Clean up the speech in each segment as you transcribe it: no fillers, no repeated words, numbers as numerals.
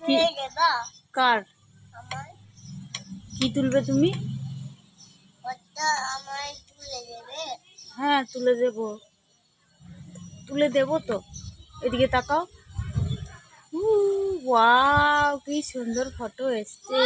কি কার কি তুলবে তুমি? হ্যাঁ তুলে দেবো তো। এদিকে তাকাও। ওয়াও কি সুন্দর ফটো এসছে।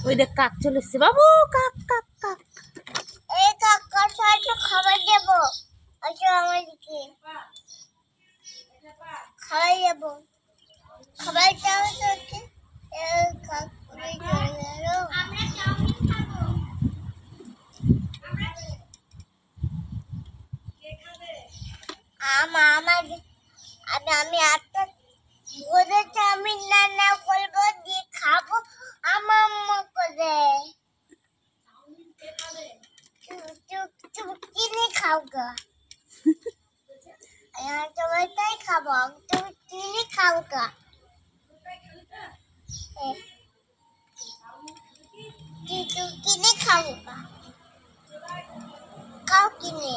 ওই দেখ কাক চলে এসছে বাবু। কাক কাক কাক খাবার দেবো। আচ্ছা আমাদেরকে খাবার দেবো। খাবার দাও তোকে। আমি একটা বলেছে আমি রান্না করবো দিয়ে খাবো আমার আম্মা করে। তুমি কিনে খাও গা। তোমারটাই খাবো তুমি কিনে খাও গা। কিনে খাও গা। খাও কিনে।